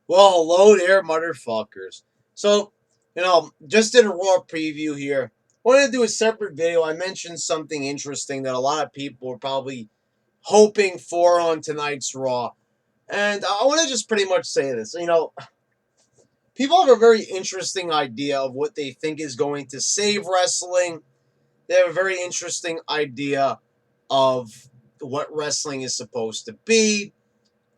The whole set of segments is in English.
Well, hello there, motherfuckers. So, just did a Raw preview here. Wanted to do a separate video. I mentioned something interesting that a lot of people are probably hoping for on tonight's Raw. And I want to just pretty much say this. People have a very interesting idea of what they think is going to save wrestling. They have a very interesting idea of what wrestling is supposed to be.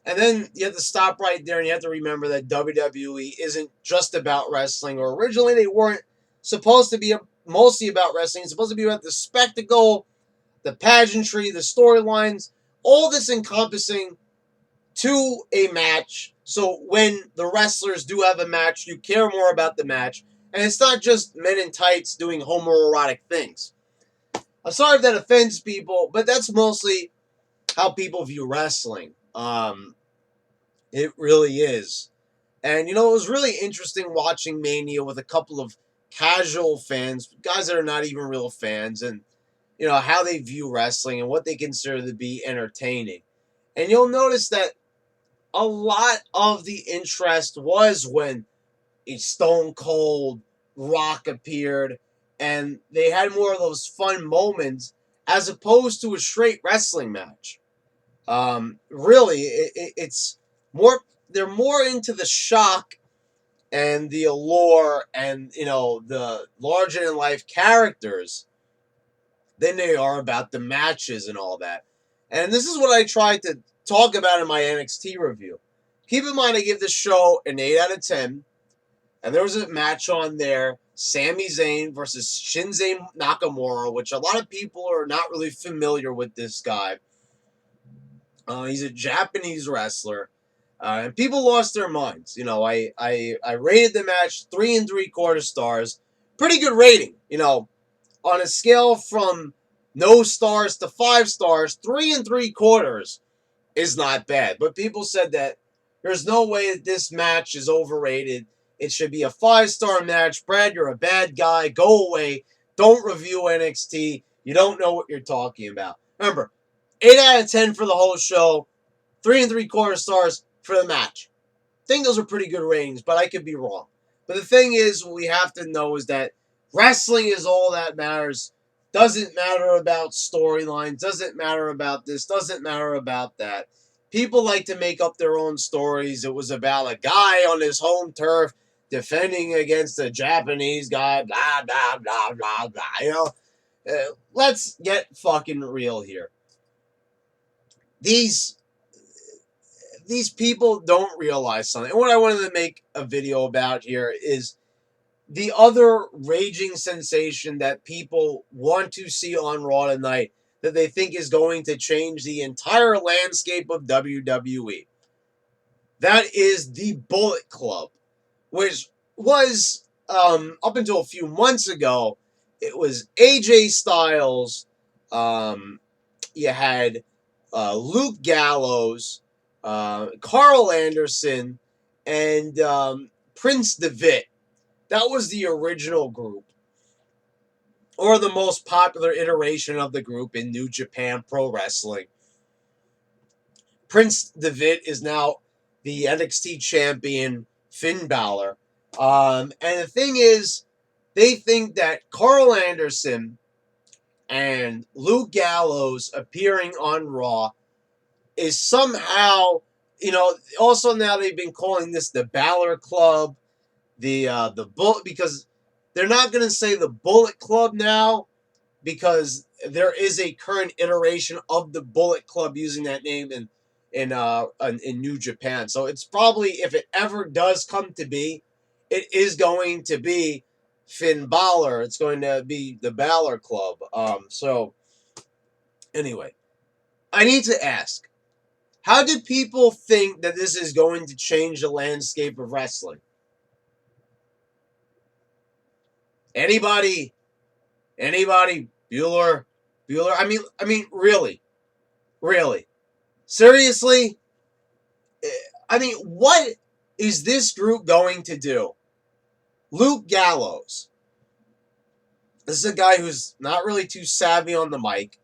And then you have to stop right there and you have to remember that WWE isn't just about wrestling, or originally they weren't supposed to be mostly about wrestling. It's supposed to be about the spectacle, the pageantry, the storylines, all this encompassing to a match. So when the wrestlers do have a match, you care more about the match. And it's not just men in tights doing homoerotic things. I'm sorry if that offends people, but that's mostly how people view wrestling. It really is. And, it was really interesting watching Mania with a couple of casual fans, guys that are not even real fans, and, how they view wrestling and what they consider to be entertaining. And you'll notice that a lot of the interest was when a Stone Cold Rock appeared, and they had more of those fun moments as opposed to a straight wrestling match. Really, it's more. They're more into the shock and the allure and the larger than life characters than they are about the matches and all that. And this is what I tried to talk about in my NXT review. Keep in mind, I give this show an 8 out of 10, and there was a match on there: Sami Zayn versus Shinsuke Nakamura, which a lot of people are not really familiar with this guy. He's a Japanese wrestler, and people lost their minds. I rated the match 3 3/4 stars, pretty good rating. On a scale from no stars to 5 stars, 3 3/4 is not bad. But people said that there's no way that this match is overrated. It should be a 5 star match. Brad, you're a bad guy. Go away. Don't review NXT. You don't know what you're talking about. Remember, 8 out of 10 for the whole show, 3 3/4 stars for the match. I think those are pretty good ratings, but I could be wrong. But the thing is, what we have to know is that wrestling is all that matters. Doesn't matter about storylines, doesn't matter about this, doesn't matter about that. People like to make up their own stories. It was about a guy on his home turf defending against a Japanese guy, blah, blah, blah, blah, blah. Let's get fucking real here. These people don't realize something. And what I wanted to make a video about here is the other raging sensation that people want to see on Raw tonight that they think is going to change the entire landscape of WWE. That is the Bullet Club, which was, up until a few months ago, it was AJ Styles. You had Luke Gallows, Carl Anderson, and Prince Devitt. That was the original group, or the most popular iteration of the group in New Japan Pro Wrestling. Prince Devitt is now the NXT champion, Finn Balor. And the thing is, they think that Carl Anderson and Luke Gallows appearing on Raw is somehow, also now they've been calling this the Balor Club, the Bullet, because they're not going to say the Bullet Club now, because there is a current iteration of the Bullet Club using that name in New Japan. So it's probably, if it ever does come to be, it is going to be Finn Balor. It's going to be the Balor Club. So anyway, I need to ask, how do people think that this is going to change the landscape of wrestling? Anybody? Bueller? I mean, really? Seriously? I mean, what is this group going to do? Luke Gallows. This is a guy who's not really too savvy on the mic.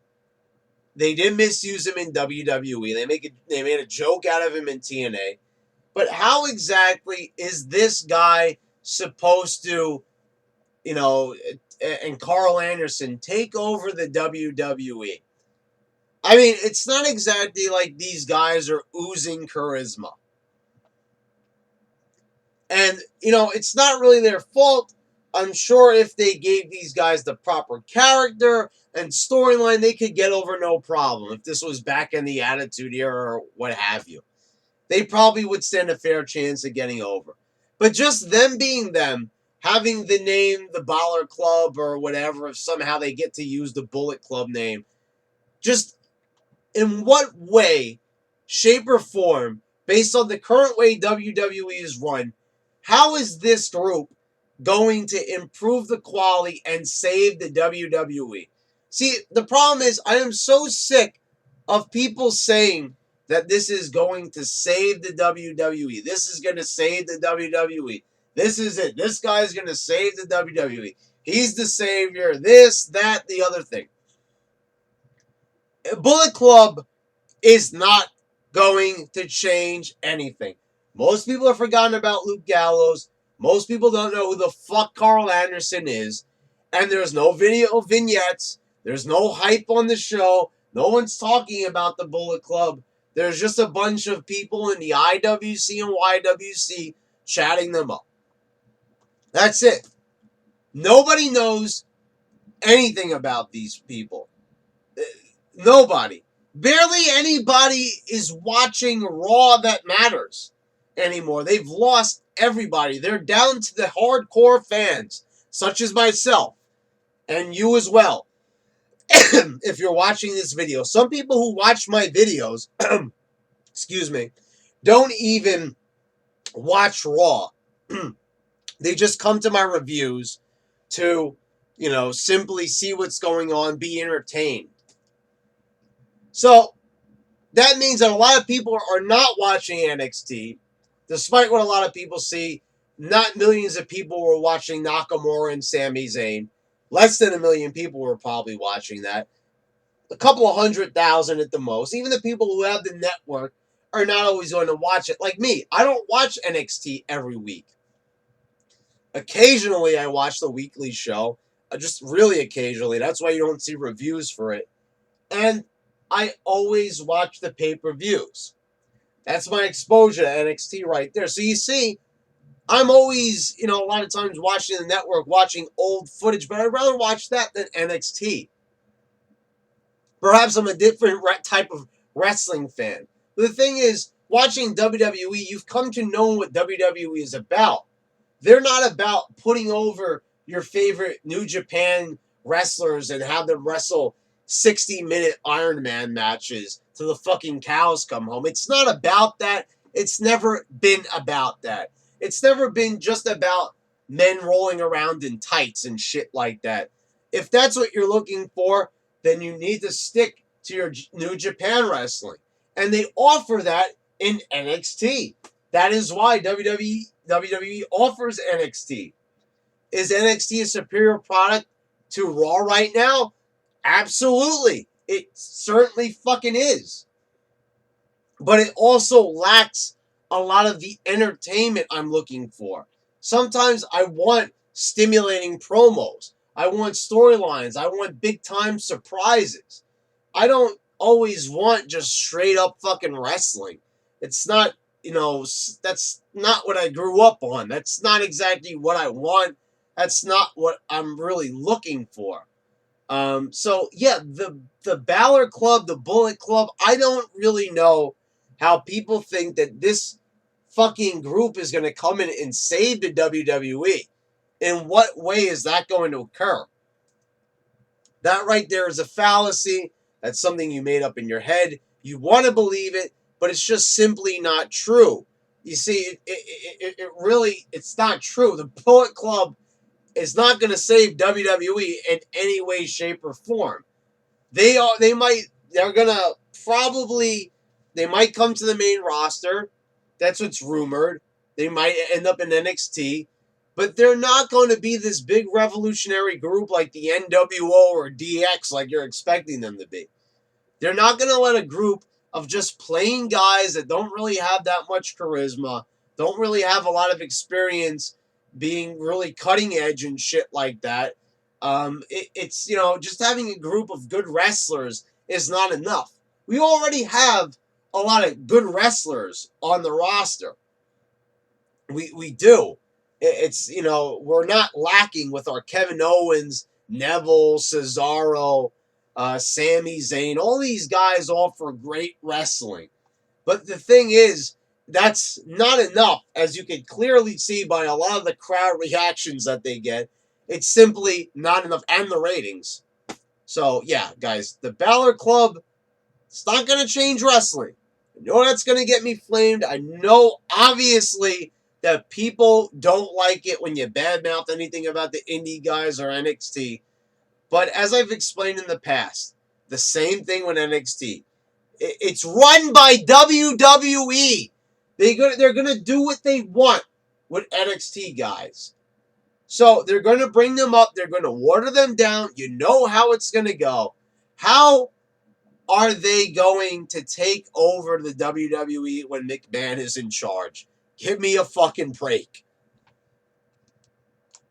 They did misuse him in WWE. They made a joke out of him in TNA. But how exactly is this guy supposed to, and Carl Anderson take over the WWE? I mean, it's not exactly like these guys are oozing charisma. And, it's not really their fault. I'm sure if they gave these guys the proper character and storyline, they could get over no problem. If this was back in the Attitude Era or what have you, they probably would stand a fair chance of getting over. But just them being them, having the name the Balor Club or whatever, if somehow they get to use the Bullet Club name, just in what way, shape, or form, based on the current way WWE is run, how is this group going to improve the quality and save the WWE? See, the problem is I am so sick of people saying that this is going to save the WWE. This is going to save the WWE. This is it. This guy's going to save the WWE. He's the savior. This, that, the other thing. Bullet Club is not going to change anything. Most people have forgotten about Luke Gallows. Most people don't know who the fuck Carl Anderson is. And there's no video vignettes. There's no hype on the show. No one's talking about the Bullet Club. There's just a bunch of people in the IWC and YWC chatting them up. That's it. Nobody knows anything about these people. Nobody. Barely anybody is watching Raw that matters anymore. They've lost everybody. They're down to the hardcore fans, such as myself, and you as well, if you're watching this video. Some people who watch my videos, excuse me, don't even watch Raw. They just come to my reviews to, simply see what's going on, be entertained. So that means that a lot of people are not watching NXT, despite what a lot of people see. Not millions of people were watching Nakamura and Sami Zayn. Less than 1 million people were probably watching that. A couple of 100,000 at the most. Even the people who have the network are not always going to watch it. Like me, I don't watch NXT every week. Occasionally, I watch the weekly show. Just really occasionally. That's why you don't see reviews for it. And I always watch the pay-per-views. That's my exposure to NXT right there. So you see, I'm always, a lot of times watching the network, watching old footage, but I'd rather watch that than NXT. Perhaps I'm a different type of wrestling fan. But the thing is, watching WWE, you've come to know what WWE is about. They're not about putting over your favorite New Japan wrestlers and have them wrestle 60-minute Iron Man matches till the fucking cows come home. It's not about that. It's never been about that. It's never been just about men rolling around in tights and shit like that. If that's what you're looking for, then you need to stick to your New Japan wrestling. And they offer that in NXT. That is why WWE offers NXT. Is NXT a superior product to Raw right now? Absolutely. It certainly fucking is. But it also lacks a lot of the entertainment I'm looking for. Sometimes I want stimulating promos. I want storylines. I want big time surprises. I don't always want just straight up fucking wrestling. It's not, that's not what I grew up on. That's not exactly what I want. That's not what I'm really looking for. So yeah, the Balor Club, the Bullet Club, I don't really know how people think that this fucking group is going to come in and save the WWE. In what way is that going to occur? That right there is a fallacy. That's something you made up in your head. You want to believe it, but it's just simply not true. You see, it really, it's not true. The Bullet Club is not going to save WWE in any way, shape, or form. They might come to the main roster. That's what's rumored. They might end up in NXT, but they're not going to be this big revolutionary group like the NWO or DX like you're expecting them to be. They're not going to let a group of just plain guys that don't really have that much charisma, don't really have a lot of experience being really cutting edge and shit like that. It's, just having a group of good wrestlers is not enough. We already have a lot of good wrestlers on the roster. We do. It's, we're not lacking with our Kevin Owens, Neville, Cesaro, Sami Zayn. All these guys offer great wrestling. But the thing is, that's not enough, as you can clearly see by a lot of the crowd reactions that they get. It's simply not enough, and the ratings. So, yeah, guys, the Balor Club, it's not going to change wrestling. I know that's going to get me flamed. I know, obviously, that people don't like it when you badmouth anything about the indie guys or NXT. But as I've explained in the past, the same thing with NXT. It's run by WWE. They're gonna do what they want with NXT guys. So they're gonna bring them up. They're gonna water them down. You know how it's gonna go. How are they going to take over the WWE when McMahon is in charge? Give me a fucking break.